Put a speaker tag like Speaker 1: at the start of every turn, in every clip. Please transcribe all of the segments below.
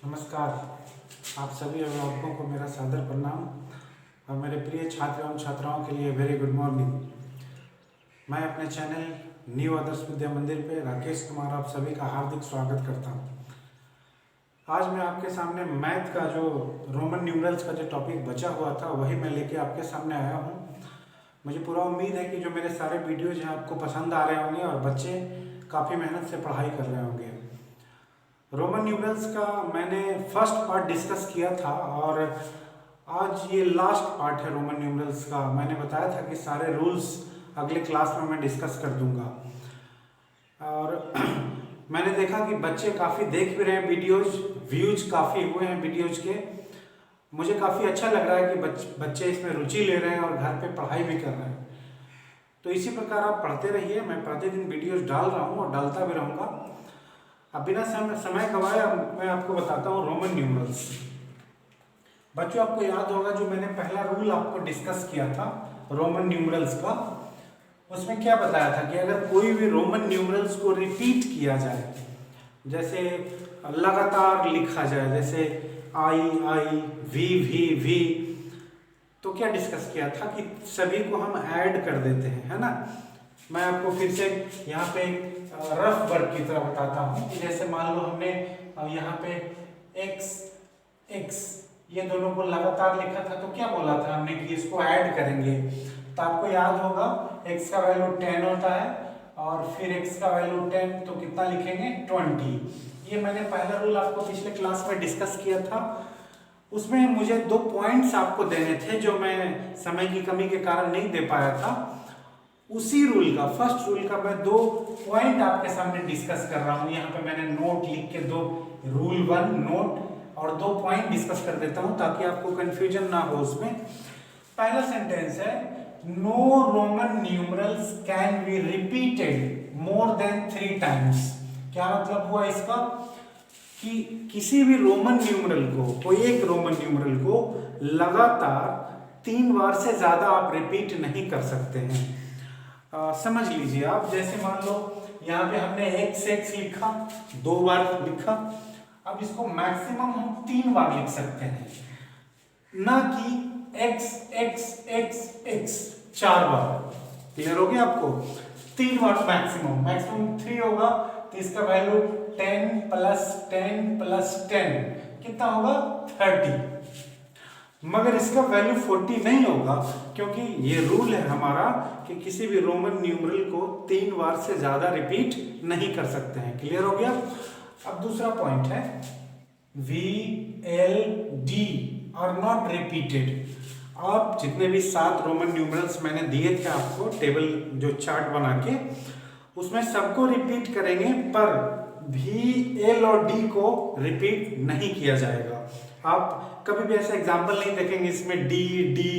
Speaker 1: नमस्कार। आप सभी अभिभावकों को मेरा सादर प्रणाम और मेरे प्रिय छात्र एवं छात्राओं के लिए वेरी गुड मॉर्निंग। मैं अपने चैनल न्यू आदर्श विद्या मंदिर पे राकेश कुमार आप सभी का हार्दिक स्वागत करता हूँ। आज मैं आपके सामने मैथ का जो रोमन न्यूमरल्स का जो टॉपिक बचा हुआ था वही मैं लेके आपके सामने आया हूँ। मुझे पूरा उम्मीद है कि जो मेरे सारे वीडियोज हैं आपको पसंद आ रहे होंगे और बच्चे काफ़ी मेहनत से पढ़ाई कर रहे होंगे। रोमन न्यूमरल्स का मैंने फर्स्ट पार्ट डिस्कस किया था और आज ये लास्ट पार्ट है रोमन न्यूमरल्स का। मैंने बताया था कि सारे रूल्स अगले क्लास में मैं डिस्कस कर दूंगा और मैंने देखा कि बच्चे काफ़ी देख भी रहे हैं वीडियोज, व्यूज काफ़ी हुए हैं वीडियोज के। मुझे काफ़ी अच्छा लग रहा है कि बच्चे इसमें रुचि ले रहे हैं और घर पे पढ़ाई भी कर रहे हैं। तो इसी प्रकार आप पढ़ते रहिए। मैं प्रतिदिन वीडियोज डाल रहा हूँ और डालता भी रहूँगा। अब बिना समय गवाए मैं आपको बताता हूँ रोमन न्यूमरल्स। बच्चों, आपको याद होगा जो मैंने पहला रूल आपको डिस्कस किया था रोमन न्यूमरल्स का, उसमें क्या बताया था कि अगर कोई भी रोमन न्यूमरल्स को रिपीट किया जाए, जैसे लगातार लिखा जाए, जैसे आई आई वी वी वी, तो क्या डिस्कस किया था कि सभी को हम ऐड कर देते हैं, है ना। मैं आपको फिर से यहाँ पे रफ वर्क की तरह बताता हूँ कि जैसे मान लो हमने यहाँ पे x x ये दोनों को लगातार लिखा था, तो क्या बोला था हमने कि इसको ऐड करेंगे। तो आपको याद होगा x का वैल्यू 10 होता है और फिर x का वैल्यू 10, तो कितना लिखेंगे 20। ये मैंने पहला रूल आपको पिछले क्लास में डिस्कस किया था। उसमें मुझे 2 पॉइंट्स आपको देने थे जो मैं समय की कमी के कारण नहीं दे पाया था। उसी रूल का, फर्स्ट रूल का मैं 2 पॉइंट आपके सामने डिस्कस कर रहा हूँ। यहाँ पे मैंने नोट लिख के 2 रूल 1 नोट और 2 पॉइंट डिस्कस कर देता हूँ ताकि आपको कंफ्यूजन ना हो उसमें। पहला सेंटेंस है no Roman numerals can be repeated more than 3 times. क्या मतलब हुआ इसका कि किसी भी रोमन न्यूमरल को, कोई एक रोमन न्यूमरल को लगातार 3 बार से ज्यादा आप रिपीट नहीं कर सकते हैं। समझ लीजिए आप, जैसे मान लो यहाँ पे हमने x लिखा, 2 बार लिखा। अब इसको मैक्सिमम हम 3 बार लिख सकते हैं, ना कि x x x x 4 बार। क्लियर हो गया आपको? 3 बार मैक्सिमम 3 होगा, तो इसका वैल्यू 10 + 10 + 10 कितना होगा 30। मगर इसका वैल्यू 40 नहीं होगा, क्योंकि ये रूल है हमारा कि किसी भी रोमन न्यूमरल को 3 बार से ज्यादा रिपीट नहीं कर सकते हैं। क्लियर हो गया? अब दूसरा पॉइंट है V L D are not repeated. आप जितने भी 7 रोमन न्यूमरल्स मैंने दिए थे आपको, टेबल जो चार्ट बना के, उसमें सबको रिपीट करेंगे, पर V L और D को रिपीट नहीं किया जाएगा। आप कभी भी ऐसा एग्जाम्पल नहीं देखेंगे इसमें डी डी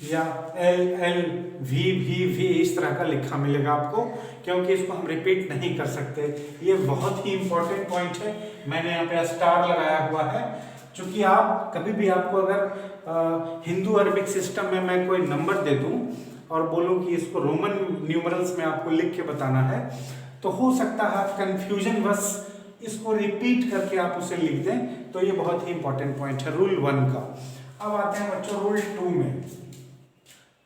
Speaker 1: या L L V V V इस तरह का लिखा मिलेगा आपको, क्योंकि इसको हम रिपीट नहीं कर सकते। ये बहुत ही इंपॉर्टेंट पॉइंट है। मैंने यहाँ पे स्टार लगाया हुआ है, क्योंकि आप कभी भी, आपको अगर हिंदू अरबिक सिस्टम में मैं कोई नंबर दे दूं और बोलूं कि इसको रोमन न्यूमरल्स में आपको लिख के बताना है, तो हो सकता है आप कंफ्यूजन बस इसको रिपीट करके आप उसे लिख दें। तो ये बहुत ही इंपॉर्टेंट पॉइंट है रूल 1 का। अब आते हैं बच्चों रूल 2 में।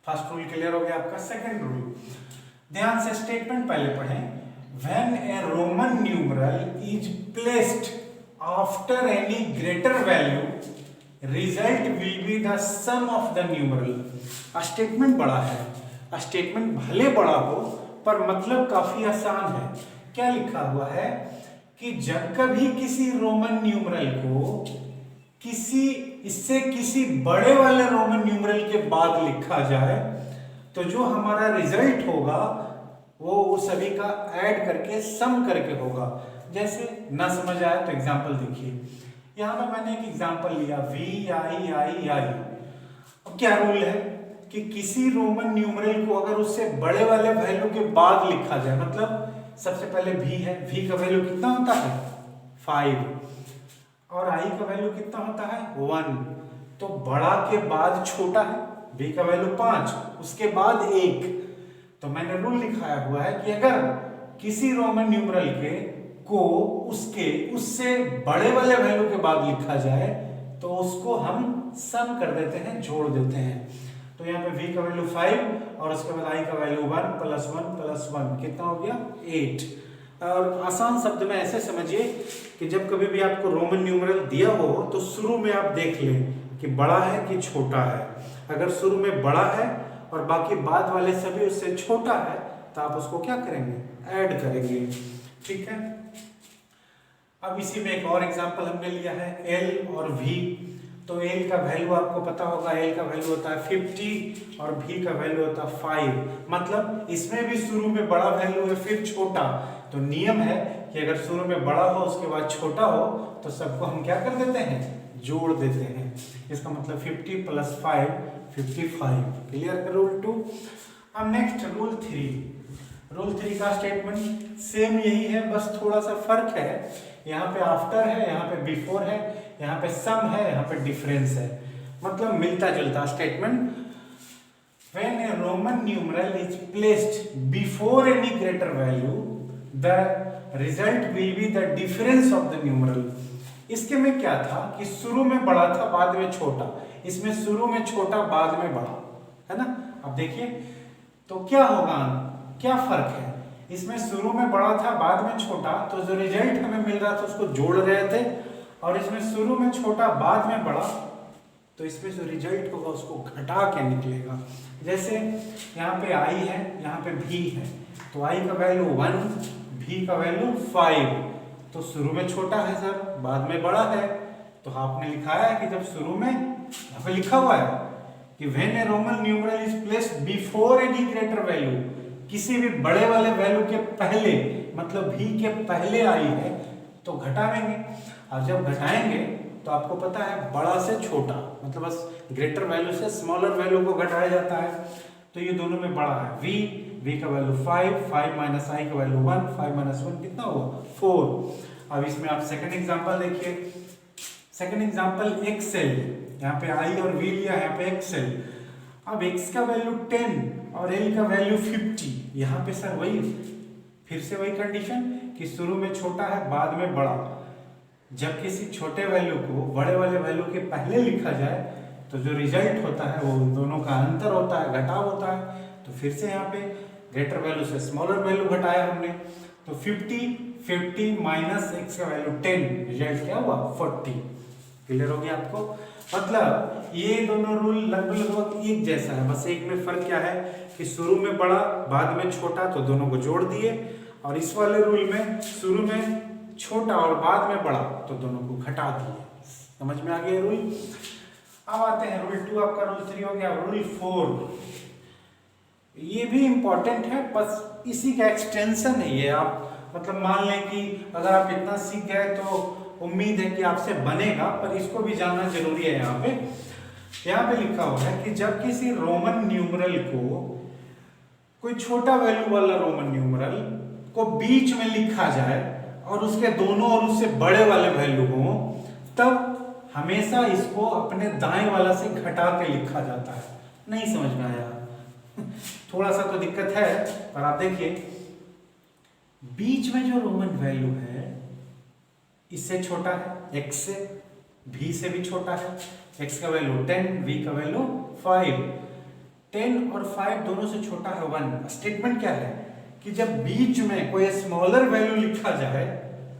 Speaker 1: फर्स्ट रूल क्लियर हो गया आपका। सेकंड रूल, ध्यान से स्टेटमेंट पहले पढ़ें। When a Roman numeral is placed after any greater value result will be the sum of the numeral. Statement बड़ा है, स्टेटमेंट भले बड़ा हो पर मतलब काफी आसान है। क्या लिखा हुआ है कि जब कभी किसी रोमन न्यूमरल को किसी बड़े वाले रोमन न्यूमरल के बाद लिखा जाए, तो जो हमारा रिजल्ट होगा वो सभी का ऐड करके सम करके होगा। जैसे ना समझ आया तो एग्जांपल देखिए, यहां पे मैंने एक एग्जांपल लिया वी आई आई आई। अब क्या रूल है कि किसी रोमन न्यूमरल को अगर उससे बड़े वाले वैल्यू के बाद लिखा जाए, मतलब सबसे पहले v है, v का वैल्यू कितना होता है 5 और i का वैल्यू कितना होता है 1, तो बड़ा के बाद छोटा है, v का वैल्यू 5 उसके बाद 1। तो मैंने रूल लिखाया हुआ है कि अगर किसी रोमन न्यूमरल के को उससे बड़े वाले वैल्यू के बाद लिखा जाए तो उसको हम सम कर देते हैं, जोड़ देते हैं। तो यहाँ पे v का वैल्यू 5 और उसके बाद i का वैल्यू 1 + 1 + 1 कितना हो गया 8। और आसान शब्द में ऐसे समझिए कि जब कभी भी आपको रोमन न्यूमेरल दिया हो तो शुरू में आप देख लें कि बड़ा है कि छोटा है। अगर शुरू में बड़ा है और बाकी बाद वाले सभी उससे छोटा है तो आप उसको क्या करेंगे, ऐड करेंगे। ठीक है। अब इसी में एक और एग्जांपल हमने लिया है L और V। तो L का वैल्यू आपको पता होगा, L का वैल्यू होता है 50 और V का वैल्यू होता है 5। मतलब इसमें भी शुरू में बड़ा वैल्यू है फिर छोटा। तो नियम है कि अगर शुरू में बड़ा हो उसके बाद छोटा हो तो सबको हम क्या कर देते हैं, जोड़ देते हैं। इसका मतलब 50 + 5 55। क्लियर है रूल 2। अब नेक्स्ट रूल 3। रूल 3 का स्टेटमेंट सेम यही है, बस थोड़ा सा फर्क है। यहाँ पे आफ्टर है, यहाँ पे बिफोर है, यहाँ पे सम है, यहाँ पे डिफरेंस है। मतलब मिलता जुलता statement. When a Roman numeral is placed before any greater value, the result will be the difference of the numeral. इसके में क्या था कि शुरू में बड़ा था बाद में छोटा, इसमें शुरू में छोटा बाद में बड़ा, है ना। अब देखिए तो क्या होगा, क्या फर्क है। इसमें शुरू में बड़ा था बाद में छोटा, तो जो रिजल्ट हमें मिल रहा था उसको जोड़ रहे थे, और इसमें शुरू में छोटा बाद में बड़ा, तो इसमें जो रिजल्ट होगा उसको घटा के निकलेगा। जैसे यहाँ पे i है, यहाँ पे v है, तो i का वैल्यू 1, v का वैल्यू 5। तो शुरू में छोटा है सर, बाद में बड़ा है, तो आपने लिखाया है कि जब शुरू में, यहाँ पे लिखा हुआ है कि when a Roman numeral is placed before any greater value, किसी भी बड़े वाले वैल्यू के पहले, मतलब v के पहले i है तो घटाएंगे। और जब घटाएंगे तो आपको पता है बड़ा से छोटा, मतलब बस ग्रेटर वैल्यू से स्मॉलर वैल्यू को घटाया जाता है। तो ये दोनों में बड़ा है v का वैल्यू 5, 5 - i का वैल्यू 1, 5 - 1 कितना हुआ 4। अब इसमें आप सेकंड एग्जांपल देखिए। सेकंड एग्जांपल एक्सेल, यहाँ पे i और v लिया है, यहाँ पे एक्सेल। अब x का वैल्यू 10 और l का वैल्यू 50। यहाँ पे सर वही, फिर से वही कंडीशन कि शुरू में छोटा है बाद में बड़ा। जब किसी छोटे वैल्यू को बड़े वाले वैल्यू के पहले लिखा जाए तो जो रिजल्ट होता है वो दोनों का अंतर होता है, घटाव होता है। तो फिर से यहाँ पे ग्रेटर वैल्यू से स्मॉलर वैल्यू घटाया हमने, तो 50 माइनस x का वैल्यू 10, रिजल्ट क्या हुआ 40। क्लियर हो गया आपको। मतलब ये दोनों रूल लगभग एक जैसा है, बस एक में फर्क क्या है कि शुरू में बड़ा बाद में छोटा तो दोनों को जोड़ दिए, और इस वाले रूल में शुरू में छोटा और बाद में बड़ा तो दोनों को घटा दिए। समझ में आ गया रूल। अब आते हैं रूल 2, आपका रूल 3 हो गया। रूल 4 ये भी इंपॉर्टेंट है, बस इसी का एक्सटेंशन है ये। आप मतलब मान लें कि अगर आप इतना सीख गए तो उम्मीद है कि आपसे बनेगा, पर इसको भी जानना जरूरी है। यहाँ पे लिखा हुआ है कि जब किसी रोमन न्यूमेरल को, कोई छोटा वैल्यू वाला रोमन न्यूमेरल को बीच में लिखा जाए और उसके दोनों और उससे बड़े वाले वैल्यू हो, तब हमेशा इसको अपने दाएं वाला से घटा के लिखा जाता है। नहीं समझ में आया? थोड़ा सा तो दिक्कत है, पर आप देखिए बीच में जो रोमन वैल्यू है इससे छोटा है, x से, v से भी छोटा है। x का वैल्यू 10, v का वैल्यू 5। 10 और 5 दोनों से छोटा है 1। स्टेटमेंट क्या है कि जब बीच में कोई स्मॉलर वैल्यू लिखा जाए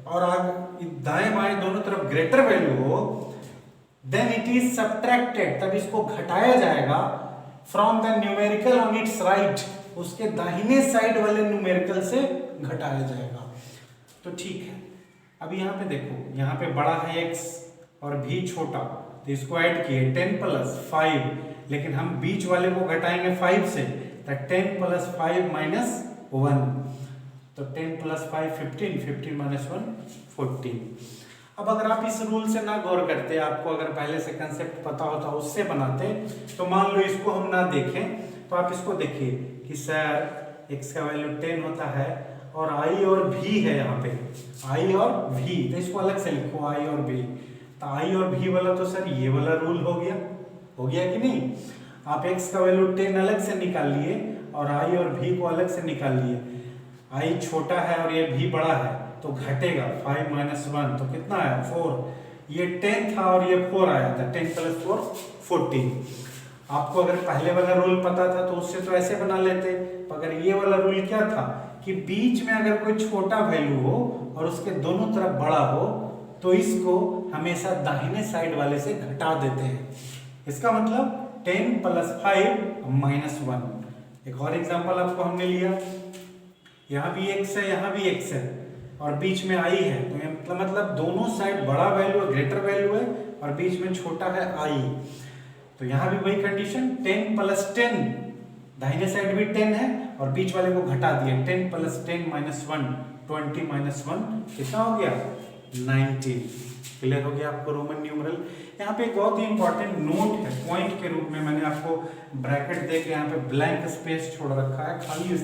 Speaker 1: और आगे दाएं बाएं दोनों तरफ ग्रेटर वैल्यू हो, देन इट इज सब्ट्रैक्टेड, तब इसको घटाया जाएगा from the numerical on it's right, उसके दाहिने साइड वाले न्यूमेरिकल से घटाया जाएगा। तो ठीक है, अब यहाँ पे देखो, यहाँ पे बड़ा है x और v छोटा, तो इसको ऐड किए 10 + 5, लेकिन हम बीच वाले को घटाएंगे 5 से, तो 10 + 5 - 1, तो 10 + 5 15, 15 - 1 14। अब अगर आप इस रूल से ना गौर करते, आपको अगर पहले से कंसेप्ट पता होता उससे बनाते, तो मान लो इसको हम ना देखें, तो आप इसको देखिए कि सर x का वैल्यू 10 होता है और i और v है, यहाँ पे i और v, तो इसको अलग से लिखो i और v। तो i और v वाला तो सर ये वाला रूल हो गया कि नहीं। आप x का वैल्यू 10 अलग से निकाल लिए और i और v को अलग से निकाल लिए। i छोटा है और ये v बड़ा है, तो घटेगा 5 माइनस 1 तो कितना आया 4। ये 10 था और ये 4 आया था, 10 प्लस 4 14। आपको अगर पहले वाला रूल पता था तो उससे तो ऐसे बना लेते, अगर ये वाला रूल क्या था कि बीच में अगर कोई छोटा वैल्यू हो और उसके दोनों तरफ बड़ा हो तो इसको हमेशा दाहिने साइड वाले से घटा देते हैं। इसका मतलब 10 प्लस 5 माइनस 1। एक और एग्जांपल आपको हमने लिया, यहाँ भी x है यहाँ भी x है और बीच में i है, तो ये मतलब दोनों साइड बड़ा वैल्यू है, ग्रेटर वैल्यू है और बीच में छोटा है i। तो यहाँ भी वही कंडीशन 10 प्लस 10, दाहिने साइड भी 10 है और बीच वाले को घटा दिया, 10 प्लस 10 माइनस 1 20 माइनस 1 कितना हो गया 19। क्लियर हो गया आपको रोमन न्यूमरल। यहाँ पे एक बहुत ही इंपॉर्टेंट नोट है, पॉइंट के रूप में मैंने आपको ब्रैकेट दे के यहाँ पे ब्लैंक स्पेस छोड़ रखा है, खाली।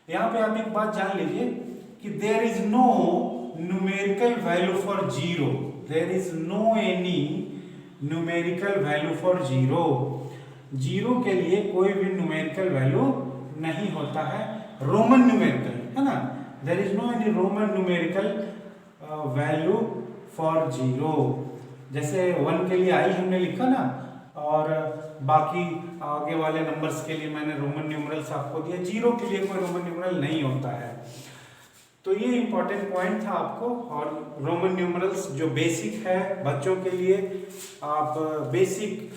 Speaker 1: यहाँ पे आप एक बात जान लीजिए कि there is no numerical value for zero, there is no any numerical value for zero. Zero के लिए कोई भी न्यूमेरिकल वैल्यू नहीं होता है, रोमन न्यूमेरिकल है ना, there is no any Roman numerical value for zero. जैसे 1 के लिए आई हमने लिखा ना, और बाकी आगे वाले नंबर्स के लिए मैंने रोमन न्यूमरल्स आपको दिए, जीरो के लिए कोई रोमन न्यूमरल नहीं होता है। तो ये इंपॉर्टेंट पॉइंट था आपको। और रोमन न्यूमरल्स जो बेसिक है बच्चों के लिए, आप बेसिक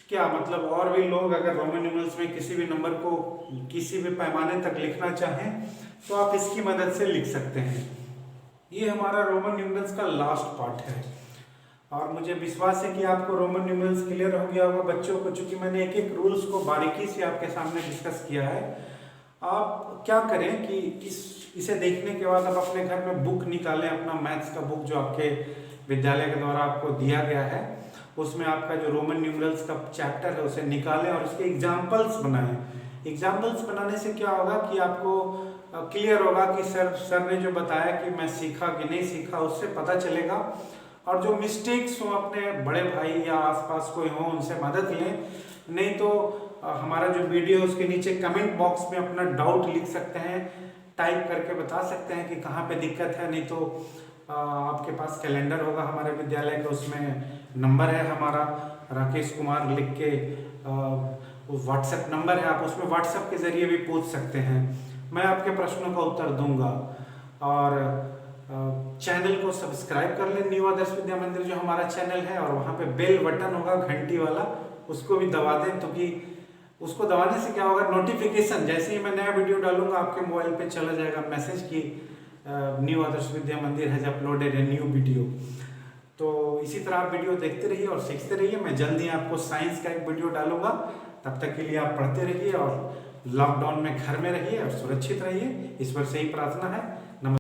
Speaker 1: क्या मतलब, और भी लोग अगर रोमन न्यूमरल्स में किसी भी नंबर को किसी भी पैमाने तक लिखना चाहें तो आप इसकी मदद से लिख सकते हैं। ये हमारा रोमन न्यूमरल्स का लास्ट पार्ट है और मुझे विश्वास है कि आपको रोमन न्यूमरल्स क्लियर हो गया होगा बच्चों को, चूंकि मैंने एक एक रूल्स को बारीकी से आपके सामने डिस्कस किया है। आप क्या करें कि इसे देखने के बाद आप अपने घर में बुक निकालें, अपना मैथ्स का बुक जो आपके विद्यालय के द्वारा आपको दिया गया है, उसमें आपका जो रोमन न्यूमरल्स का चैप्टर है उसे निकालें और उसके एग्जाम्पल्स बनाएं। एग्जाम्पल्स बनाने से क्या होगा कि आपको क्लियर होगा कि सर ने जो बताया कि मैं सीखा कि नहीं सीखा, उससे पता चलेगा। और जो मिस्टेक्स हो अपने बड़े भाई या आसपास कोई हो उनसे मदद लें, नहीं तो हमारा जो वीडियो है उसके नीचे कमेंट बॉक्स में अपना डाउट लिख सकते हैं, टाइप करके बता सकते हैं कि कहाँ पे दिक्कत है। नहीं तो आपके पास कैलेंडर होगा हमारे विद्यालय का, उसमें नंबर है हमारा राकेश कुमार लिख के, व्हाट्सएप नंबर है, आप उसमें व्हाट्सएप के जरिए भी पूछ सकते हैं, मैं आपके प्रश्नों का उत्तर दूंगा। और चैनल को सब्सक्राइब कर लें, न्यू आदर्श विद्या मंदिर जो हमारा चैनल है, और वहाँ पे बेल बटन होगा घंटी वाला, उसको भी दबा दें, तो कि उसको दबाने से क्या होगा, नोटिफिकेशन जैसे ही मैं नया वीडियो डालूंगा आपके मोबाइल पे चला जाएगा मैसेज कि न्यू आदर्श विद्या मंदिर has uploaded a new video. तो इसी तरह आप वीडियो देखते रहिए और सीखते रहिए। मैं जल्दी आपको साइंस का एक वीडियो डालूंगा, तब तक के लिए आप पढ़ते रहिए और लॉकडाउन में घर में रहिए और सुरक्षित रहिए। ईश्वर से ही प्रार्थना है।